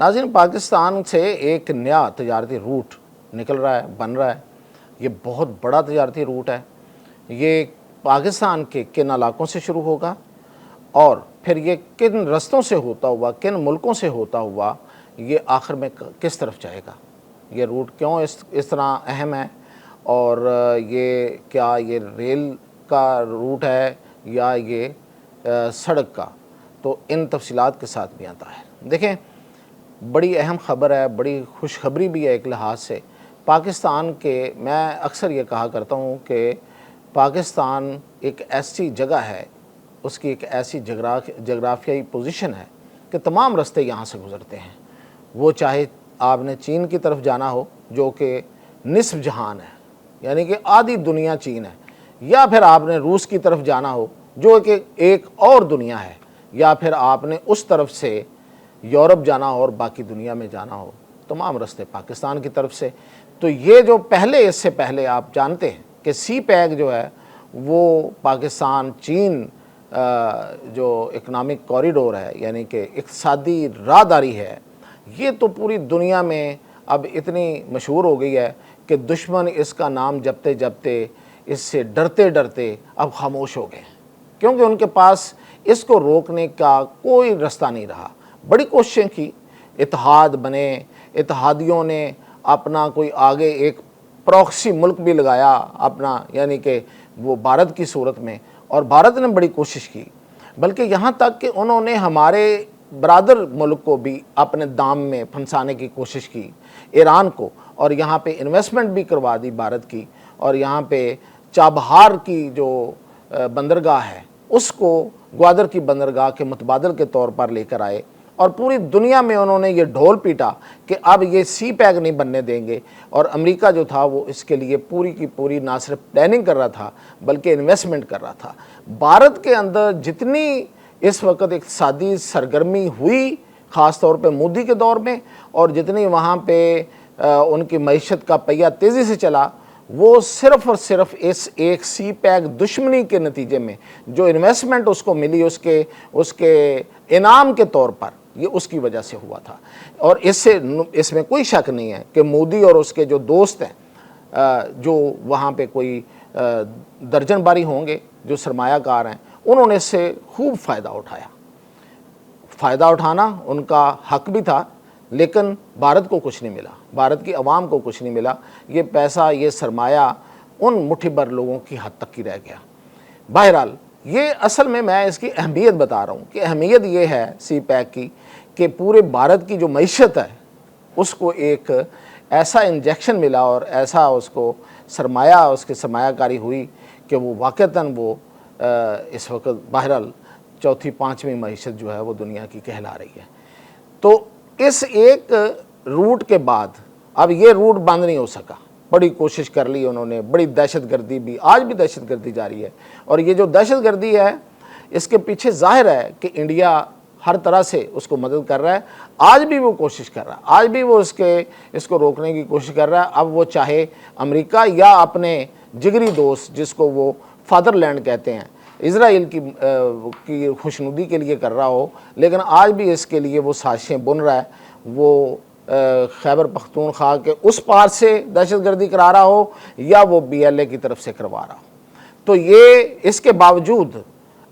नाज़रीन, पाकिस्तान से एक नया तजारती रूट निकल रहा है, बन रहा है। ये बहुत बड़ा तजारती रूट है। ये पाकिस्तान के किन इलाकों से शुरू होगा और फिर ये किन रस्तों से होता हुआ, किन मुल्कों से होता हुआ ये आखिर में किस तरफ जाएगा। ये रूट क्यों इस तरह अहम है और ये क्या ये रेल का रूट है या ये सड़क का, तो इन तफसीलात के साथ भी आता है। देखें, बड़ी अहम ख़बर है, बड़ी खुशखबरी भी है एक लिहाज से। पाकिस्तान के, मैं अक्सर ये कहा करता हूँ कि पाकिस्तान एक ऐसी जगह है, उसकी एक ऐसी जगराफियाई पोजीशन है कि तमाम रास्ते यहाँ से गुज़रते हैं। वो चाहे आपने चीन की तरफ जाना हो जो कि निस्फ जहान है, यानी कि आधी दुनिया चीन है, या फिर आपने रूस की तरफ जाना हो जो कि एक और दुनिया है, या फिर आपने उस तरफ से यूरोप जाना हो और बाकी दुनिया में जाना हो, तमाम रास्ते पाकिस्तान की तरफ से। तो ये जो पहले, इससे पहले आप जानते हैं कि सी पैक जो है वो पाकिस्तान चीन जो इकनॉमिक कॉरिडोर है, यानी कि इक़्तिसादी राहदारी है, ये तो पूरी दुनिया में अब इतनी मशहूर हो गई है कि दुश्मन इसका नाम जपते जपते, इससे डरते डरते अब खामोश हो गए, क्योंकि उनके पास इसको रोकने का कोई रास्ता नहीं रहा। बड़ी कोशिशें की, इत्तेहाद बने, इत्तेहादियों ने अपना कोई आगे एक प्रॉक्सी मुल्क भी लगाया अपना, यानी कि वो भारत की सूरत में, और भारत ने बड़ी कोशिश की, बल्कि यहाँ तक कि उन्होंने हमारे बरादर मुल्क को भी अपने दाम में फंसाने की कोशिश की, ईरान को, और यहाँ पे इन्वेस्टमेंट भी करवा दी भारत की, और यहाँ पे चाबहार की जो बंदरगाह है उसको ग्वादर की बंदरगाह के मुतबादल के तौर पर लेकर आए, और पूरी दुनिया में उन्होंने ये ढोल पीटा कि अब ये सी पैक नहीं बनने देंगे। और अमेरिका जो था वो इसके लिए पूरी की पूरी ना सिर्फ प्लानिंग कर रहा था बल्कि इन्वेस्टमेंट कर रहा था। भारत के अंदर जितनी इस वक्त इक़्तिसादी सरगर्मी हुई, ख़ास तौर पे मोदी के दौर में, और जितनी वहाँ पे उनकी मईशत का पहिया तेज़ी से चला, वो सिर्फ़ और सिर्फ इस एक सी पैक दुश्मनी के नतीजे में जो इन्वेस्टमेंट उसको मिली, उसके इनाम के तौर पर, ये उसकी वजह से हुआ था। और इसमें कोई शक नहीं है कि मोदी और उसके जो दोस्त हैं, जो वहाँ पे कोई दर्जन बारी होंगे जो सरमायाकार हैं, उन्होंने इससे खूब फ़ायदा उठाया। फ़ायदा उठाना उनका हक भी था, लेकिन भारत को कुछ नहीं मिला, भारत की आवाम को कुछ नहीं मिला। ये पैसा, ये सरमाया उन मुट्ठी भर लोगों की हद तक ही रह गया। बहरहाल, ये असल में मैं इसकी अहमियत बता रहा हूँ कि अहमियत ये है सी पैक की कि पूरे भारत की जो मईशत है उसको एक ऐसा इंजेक्शन मिला और ऐसा उसको सरमाया, उसकी सरमायाकारी हुई कि वो वाक़तन वो इस वक्त बहरहाल चौथी पाँचवीं मईशत जो है वो दुनिया की कहला रही है। तो इस एक रूट के बाद अब ये रूट बंद नहीं हो सका। बड़ी कोशिश कर ली उन्होंने, बड़ी दहशतगर्दी भी, आज भी दहशतगर्दी जारी है, और ये जो दहशतगर्दी है इसके पीछे जाहिर है कि इंडिया हर तरह से उसको मदद कर रहा है। आज भी वो कोशिश कर रहा है, आज भी वो इसको रोकने की कोशिश कर रहा है। अब वो चाहे अमेरिका या अपने जिगरी दोस्त जिसको वो फादरलैंड कहते हैं, इज़राइल की खुशनुदी के लिए कर रहा हो, लेकिन आज भी इसके लिए वो साजिशें बुन रहा है। वो खैबर पख्तूनख्वा के उस पार से दहशतगर्दी करा रहा हो या वो BLA की तरफ से करवा रहा हो। तो ये इसके बावजूद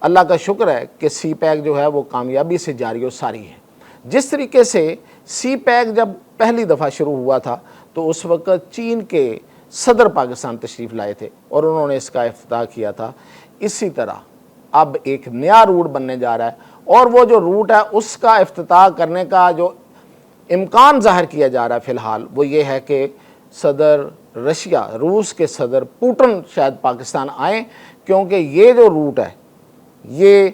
अल्लाह का शुक्र है कि सी पैक जो है वो कामयाबी से जारी और सारी है। जिस तरीके से सी पैक जब पहली दफ़ा शुरू हुआ था तो उस वक्त चीन के सदर पाकिस्तान तशरीफ़ लाए थे और उन्होंने इसका इफ्तिताह किया था। इसी तरह अब एक नया रूट बनने जा रहा है, और वो जो रूट है उसका इफ्तिताह करने का जो इम्कान ज़ाहिर किया जा रहा है फ़िलहाल वो ये है कि सदर रशिया, रूस के सदर पुतिन शायद पाकिस्तान आएँ, क्योंकि ये जो रूट है ये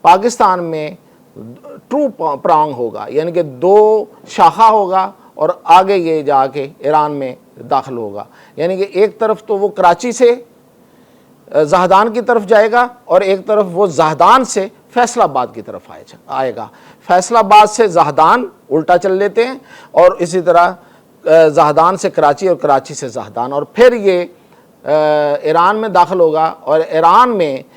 पाकिस्तान में ट्रू प्रांग होगा, यानी कि दो शाखा होगा और आगे ये जाके ईरान में दाखिल होगा। यानी कि एक तरफ तो वो कराची से जहदान की तरफ जाएगा और एक तरफ वो जहदान से फैसलाबाद की तरफ आएगा। फैसलाबाद से जहदान उल्टा चल लेते हैं, और इसी तरह जहदान से कराची और कराची से जहदान, और फिर ये ईरान में दाखिल होगा, और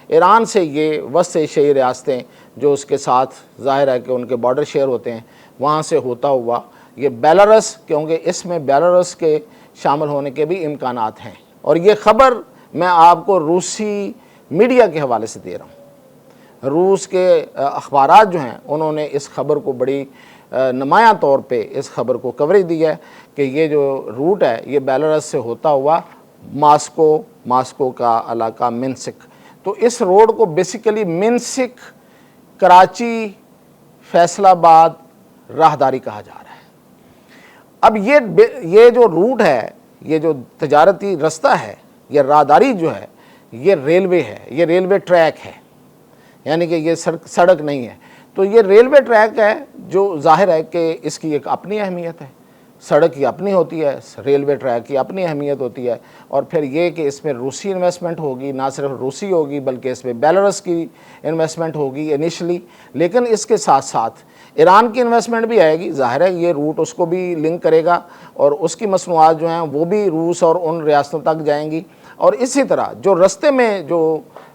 ईरान से ये वस्त एशियाई रियासतें जो उसके साथ ज़ाहिर है कि उनके बॉर्डर शेयर होते हैं, वहाँ से होता हुआ ये बेलारूस, क्योंकि इसमें बेलारूस के शामिल होने के भी इम्कानात हैं। और ये ख़बर मैं आपको रूसी मीडिया के हवाले से दे रहा हूँ। रूस के अखबारात जो हैं उन्होंने इस खबर को बड़ी नुमायां तौर पे इस खबर को कवरेज दी है कि ये जो रूट है ये बेलारूस से होता हुआ मास्को का इलाका मिन्स्क, तो इस रोड को बेसिकली मिन्स्क कराची फैसलाबाद राहदारी कहा जा रहा है। अब ये जो रूट है, ये जो तजारती रास्ता है, ये राहदारी जो है ये रेलवे है, ये रेलवे ट्रैक है, यानी कि ये सड़क नहीं है। तो ये रेलवे ट्रैक है जो जाहिर है कि इसकी एक अपनी अहमियत है, सड़क की अपनी होती है, रेलवे ट्रैक की अपनी अहमियत होती है। और फिर ये कि इसमें रूसी इन्वेस्टमेंट होगी, ना सिर्फ रूसी होगी बल्कि इसमें बेलारूस की इन्वेस्टमेंट होगी इनिशली, लेकिन इसके साथ साथ ईरान की इन्वेस्टमेंट भी आएगी। ज़ाहिर है ये रूट उसको भी लिंक करेगा और उसकी मसनूआत जो हैं वो भी रूस और उन रियासतों तक जाएंगी। और इसी तरह जो रास्ते में जो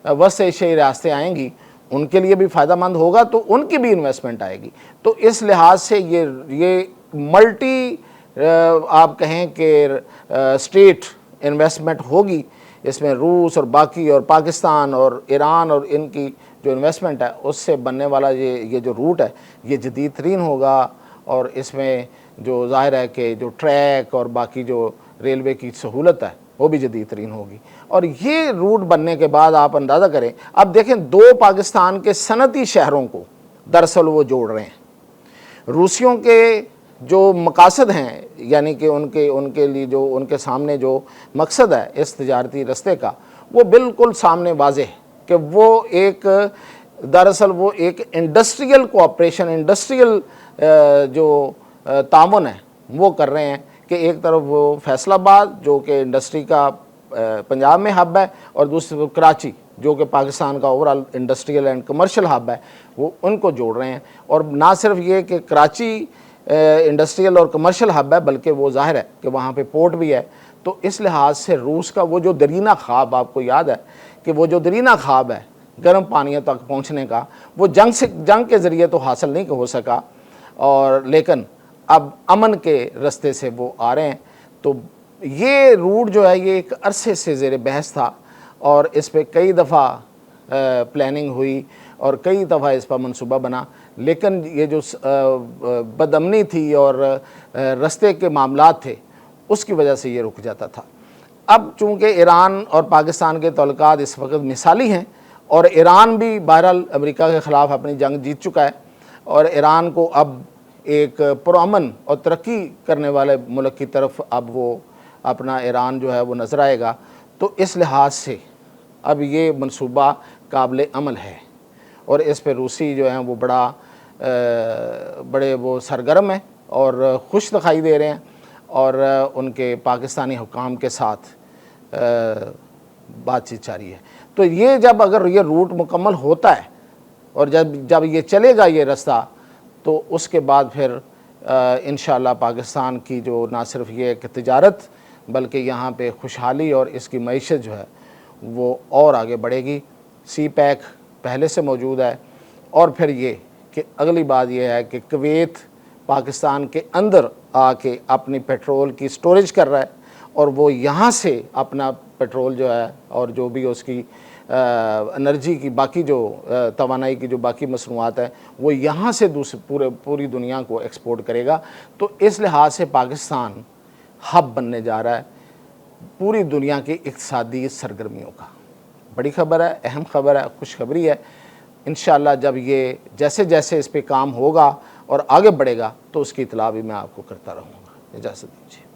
वस्त एशियाई रियासतें आएंगी उनके लिए भी फ़ायदेमंद होगा, तो उनकी भी इन्वेस्टमेंट आएगी। तो इस लिहाज से ये मल्टी आप कहें कि स्टेट इन्वेस्टमेंट होगी। इसमें रूस और बाकी और पाकिस्तान और ईरान और इनकी जो इन्वेस्टमेंट है उससे बनने वाला ये जो रूट है ये जदीद तरीन होगा। और इसमें जो ज़ाहिर है कि जो ट्रैक और बाकी जो रेलवे की सहूलत है वो भी जदीद तरीन होगी। और ये रूट बनने के बाद आप अंदाज़ा करें, अब देखें दो पाकिस्तान के सनती शहरों को दरअसल वो जोड़ रहे हैं। रूसियों के जो मकासद हैं, यानी कि उनके लिए जो उनके सामने जो मकसद है इस तजारती रस्ते का, वो बिल्कुल सामने वाज़ेह है कि वो दरअसल वो एक इंडस्ट्रियल कोऑपरेशन, इंडस्ट्रियल जो तामुन है वो कर रहे हैं कि एक तरफ वो फैसलाबाद जो कि इंडस्ट्री का पंजाब में हब है और दूसरी तरफ कराची जो कि पाकिस्तान का overall industrial and commercial hub है, वो उनको जोड़ रहे हैं। और ना सिर्फ ये कि कराची इंडस्ट्रियल और कमर्शियल हब है बल्कि वो जाहिर है कि वहाँ पे पोर्ट भी है। तो इस लिहाज से रूस का वो जो दरीना ख्वाब, आपको याद है कि वो जो दरीना ख्वाब है गर्म पानियों तक पहुँचने का, वो जंग के ज़रिए तो हासिल नहीं हो सका, और लेकिन अब अमन के रास्ते से वो आ रहे हैं। तो ये रूट जो है ये एक अरसे से ज़ेर बहस था और इस पर कई दफ़ा प्लानिंग हुई और कई दफ़ा इस पर मनसूबा बना, लेकिन ये जो बदअमनी थी और रास्ते के मामलात थे उसकी वजह से ये रुक जाता था। अब चूँकि ईरान और पाकिस्तान के तल्लुकात इस वक्त मिसाली हैं और ईरान भी बहरहाल अमेरिका के ख़िलाफ़ अपनी जंग जीत चुका है और ईरान को अब एक पुरअमन और तरक्की करने वाले मुल्क की तरफ अब वो अपना ईरान जो है वो नज़र आएगा। तो इस लिहाज से अब ये मनसूबा काबिल अमल है और इस पर रूसी जो हैं वो बड़े वो सरगर्म हैं और खुश दिखाई दे रहे हैं और उनके पाकिस्तानी हुकाम के साथ बातचीत जारी है। तो ये अगर ये रूट मुकम्मल होता है और जब ये चलेगा ये रास्ता, तो उसके बाद फिर इंशाअल्लाह पाकिस्तान की जो ना सिर्फ ये कि तिजारत बल्कि यहाँ पे खुशहाली और इसकी मईशत जो है वो और आगे बढ़ेगी। सी पैक पहले से मौजूद है और फिर ये कि अगली बात ये है कि कुवैत पाकिस्तान के अंदर आके अपनी पेट्रोल की स्टोरेज कर रहा है और वो यहाँ से अपना पेट्रोल जो है और जो भी उसकी एनर्जी की बाकी जो तवानाई की जो बाकी मसनूआत है वो यहाँ से पूरी दुनिया को एक्सपोर्ट करेगा। तो इस लिहाज से पाकिस्तान हब बनने जा रहा है पूरी दुनिया की इक़्तिसादी सरगर्मियों का। बड़ी ख़बर है, अहम ख़बर है, खुशखबरी है। इंशाअल्लाह जब ये जैसे जैसे इस पे काम होगा और आगे बढ़ेगा तो उसकी इत्तला भी मैं आपको करता रहूँगा। इजाज़त दीजिए।